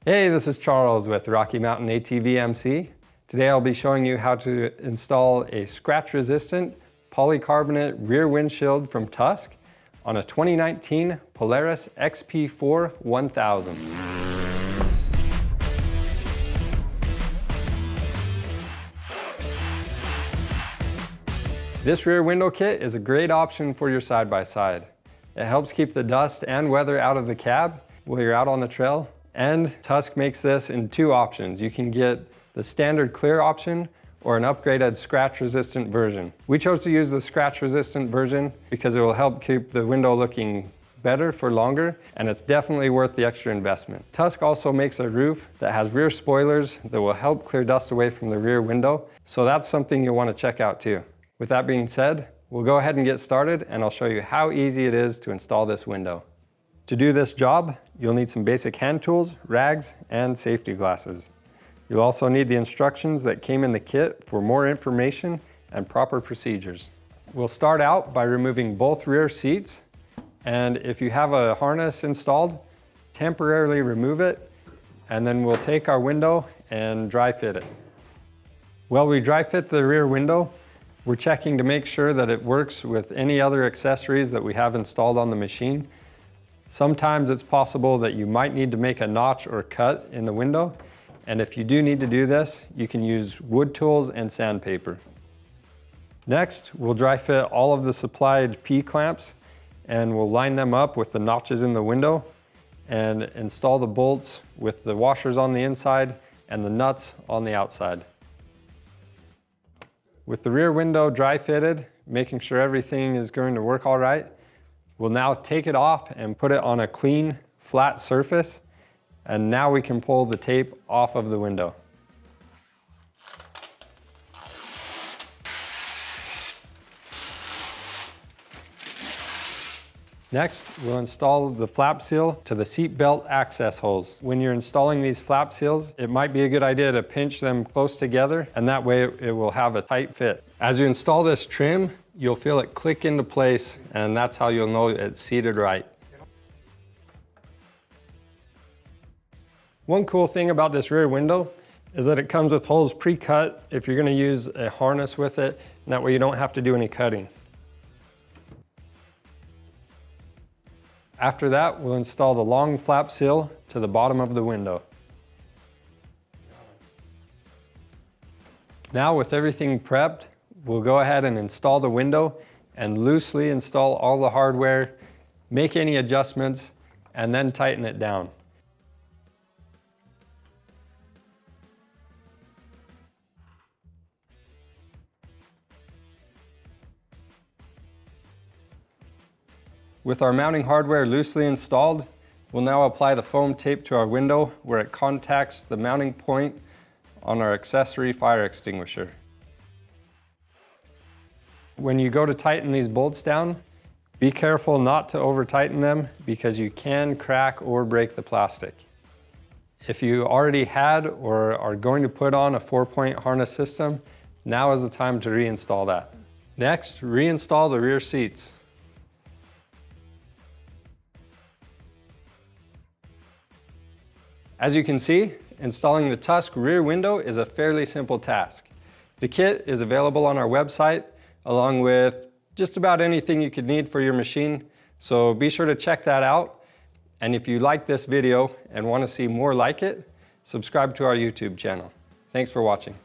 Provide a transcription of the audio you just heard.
Hey, this is Charles with Rocky Mountain ATV MC. Today I'll be showing you how to install a scratch-resistant polycarbonate rear windshield from Tusk on a 2019 Polaris XP4 1000. This rear window kit is a great option for your side-by-side. It helps keep the dust and weather out of the cab while you're out on the trail. And Tusk makes this in two options. You can get the standard clear option or an upgraded scratch-resistant version. We chose to use the scratch-resistant version because it will help keep the window looking better for longer, and it's definitely worth the extra investment. Tusk also makes a roof that has rear spoilers that will help clear dust away from the rear window, so that's something you'll want to check out too. With that being said, we'll go ahead and get started, and I'll show you how easy it is to install this window. To do this job, you'll need some basic hand tools, rags, and safety glasses. You'll also need the instructions that came in the kit for more information and proper procedures. We'll start out by removing both rear seats, and if you have a harness installed, temporarily remove it, and then we'll take our window and dry fit it. While we dry fit the rear window, we're checking to make sure that it works with any other accessories that we have installed on the machine. Sometimes it's possible that you might need to make a notch or cut in the window, and if you do need to do this, you can use wood tools and sandpaper. Next, we'll dry fit all of the supplied P-clamps, and we'll line them up with the notches in the window and install the bolts with the washers on the inside and the nuts on the outside. With the rear window dry fitted, making sure everything is going to work all right, we'll now take it off and put it on a clean, flat surface, and now we can pull the tape off of the window. Next, we'll install the flap seal to the seat belt access holes. When you're installing these flap seals, it might be a good idea to pinch them close together, and that way it will have a tight fit. As you install this trim, you'll feel it click into place, and that's how you'll know it's seated right. One cool thing about this rear window is that it comes with holes pre-cut if you're going to use a harness with it, and that way you don't have to do any cutting. After that, we'll install the long flap seal to the bottom of the window. Now, with everything prepped, we'll go ahead and install the window and loosely install all the hardware, make any adjustments, and then tighten it down. With our mounting hardware loosely installed, we'll now apply the foam tape to our window where it contacts the mounting point on our accessory fire extinguisher. When you go to tighten these bolts down, be careful not to over tighten them because you can crack or break the plastic. If you already had or are going to put on a 4-point harness system, now is the time to reinstall that. Next, reinstall the rear seats. As you can see, installing the Tusk rear window is a fairly simple task. The kit is available on our website, along with just about anything you could need for your machine, so be sure to check that out. And if you like this video and want to see more like it, subscribe to our YouTube channel. Thanks for watching.